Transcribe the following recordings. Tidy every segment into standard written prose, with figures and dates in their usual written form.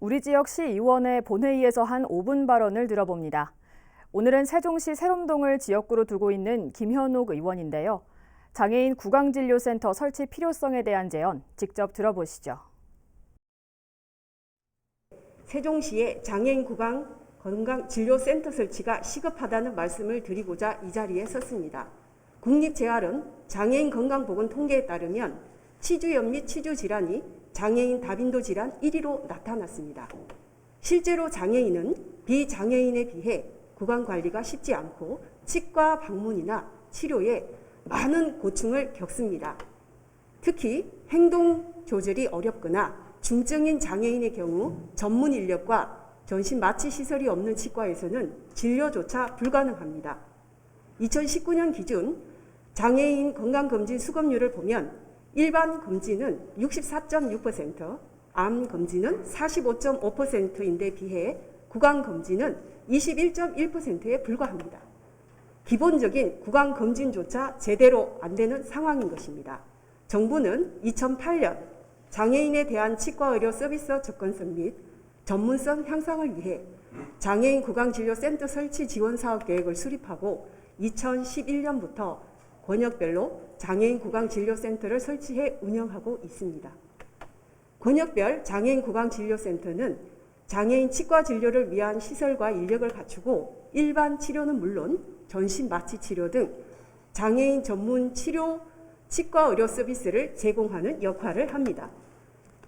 우리 지역 시의원의 본회의에서 한 5분 발언을 들어봅니다. 오늘은 세종시 세롬동을 지역구로 두고 있는 김현옥 의원인데요. 장애인 구강진료센터 설치 필요성에 대한 제언 직접 들어보시죠. 세종시의 장애인 구강 건강진료센터 설치가 시급하다는 말씀을 드리고자 이 자리에 섰습니다. 국립재활은 장애인 건강보건 통계에 따르면 치주염 및 치주질환이 장애인 다빈도 질환 1위로 나타났습니다. 실제로 장애인은 비장애인에 비해 구강관리가 쉽지 않고 치과 방문이나 치료에 많은 고충을 겪습니다. 특히 행동 조절이 어렵거나 중증인 장애인의 경우 전문 인력과 전신 마취 시설이 없는 치과에서는 진료조차 불가능합니다. 2019년 기준 장애인 건강검진 수검률을 보면 일반 검진은 64.6%, 암 검진은 45.5%인데 비해 구강 검진은 21.1%에 불과합니다. 기본적인 구강 검진조차 제대로 안 되는 상황인 것입니다. 정부는 2008년 장애인에 대한 치과 의료 서비스 접근성 및 전문성 향상을 위해 장애인 구강진료센터 설치 지원 사업 계획을 수립하고 2011년부터 권역별로 장애인 구강진료센터를 설치해 운영하고 있습니다. 권역별 장애인 구강진료센터는 장애인 치과 진료를 위한 시설과 인력을 갖추고 일반 치료는 물론 전신 마취 치료 등 장애인 전문 치료 치과 의료 서비스를 제공하는 역할을 합니다.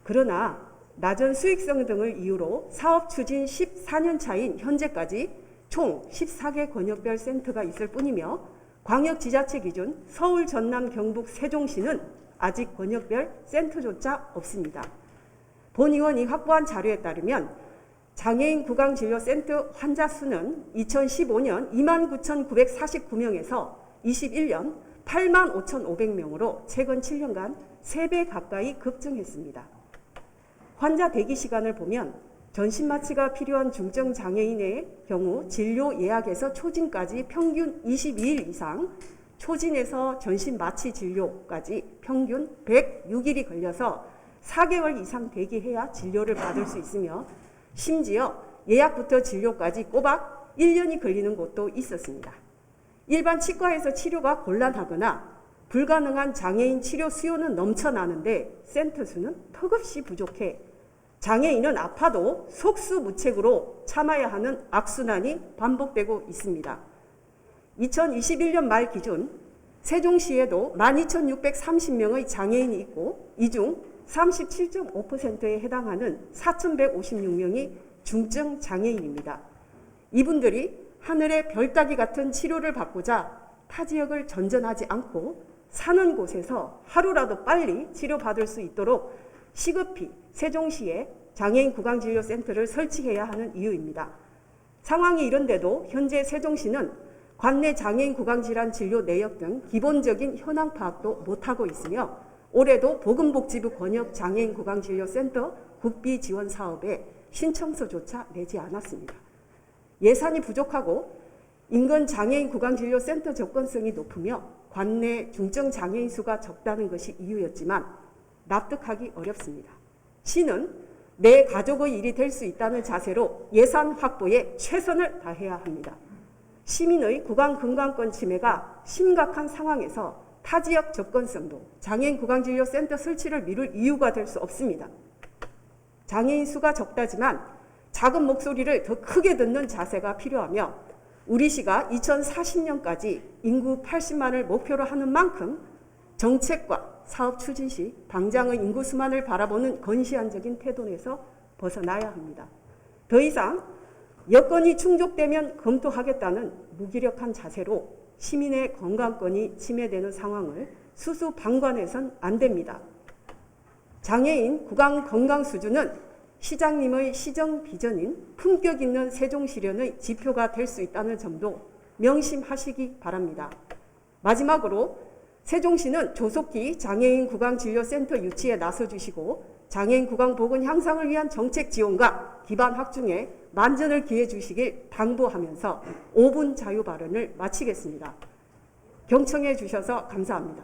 그러나 낮은 수익성 등을 이유로 사업 추진 14년 차인 현재까지 총 14개 권역별 센터가 있을 뿐이며 광역지자체 기준 서울, 전남, 경북, 세종시는 아직 권역별 센터조차 없습니다. 본 의원이 확보한 자료에 따르면 장애인 구강진료센터 환자 수는 2015년 29,949명에서 21년 85,500명으로 최근 7년간 3배 가까이 급증했습니다. 환자 대기 시간을 보면 전신 마취가 필요한 중증 장애인의 경우 진료 예약에서 초진까지 평균 22일 이상, 초진에서 전신 마취 진료까지 평균 106일이 걸려서 4개월 이상 대기해야 진료를 받을 수 있으며 심지어 예약부터 진료까지 꼬박 1년이 걸리는 곳도 있었습니다. 일반 치과에서 치료가 곤란하거나 불가능한 장애인 치료 수요는 넘쳐나는데 센터 수는 턱없이 부족해 장애인은 아파도 속수무책으로 참아야 하는 악순환이 반복되고 있습니다. 2021년 말 기준 세종시에도 12,630명의 장애인이 있고 이 중 37.5%에 해당하는 4,156명이 중증 장애인입니다. 이분들이 하늘의 별 따기 같은 치료를 받고자 타 지역을 전전하지 않고 사는 곳에서 하루라도 빨리 치료받을 수 있도록 시급히 세종시에 장애인 구강진료센터를 설치해야 하는 이유입니다. 상황이 이런데도 현재 세종시는 관내 장애인 구강질환 진료 내역 등 기본적인 현황 파악도 못하고 있으며 올해도 보건복지부 권역 장애인 구강진료센터 국비 지원 사업에 신청서조차 내지 않았습니다. 예산이 부족하고 인근 장애인 구강진료센터 접근성이 높으며 관내 중증 장애인 수가 적다는 것이 이유였지만 납득하기 어렵습니다. 시는 내 가족의 일이 될 수 있다는 자세로 예산 확보에 최선을 다해야 합니다. 시민의 구강 건강권 침해가 심각한 상황에서 타 지역 접근성도 장애인 구강진료센터 설치를 미룰 이유가 될 수 없습니다. 장애인 수가 적다지만 작은 목소리를 더 크게 듣는 자세가 필요하며 우리 시가 2040년까지 인구 80만을 목표로 하는 만큼 정책과 사업 추진 시 당장의 인구 수만을 바라보는 건시안적인 태도에서 벗어나야 합니다. 더 이상 여건이 충족되면 검토하겠다는 무기력한 자세로 시민의 건강권이 침해되는 상황을 수수방관해선 안 됩니다. 장애인 구강 건강 수준은 시장님의 시정 비전인 품격 있는 세종시련의 지표가 될 수 있다는 점도 명심하시기 바랍니다. 마지막으로 세종시는 조속히 장애인 구강진료센터 유치에 나서주시고 장애인 구강 보건 향상을 위한 정책 지원과 기반 확충에 만전을 기해 주시길 당부하면서 5분 자유 발언을 마치겠습니다. 경청해 주셔서 감사합니다.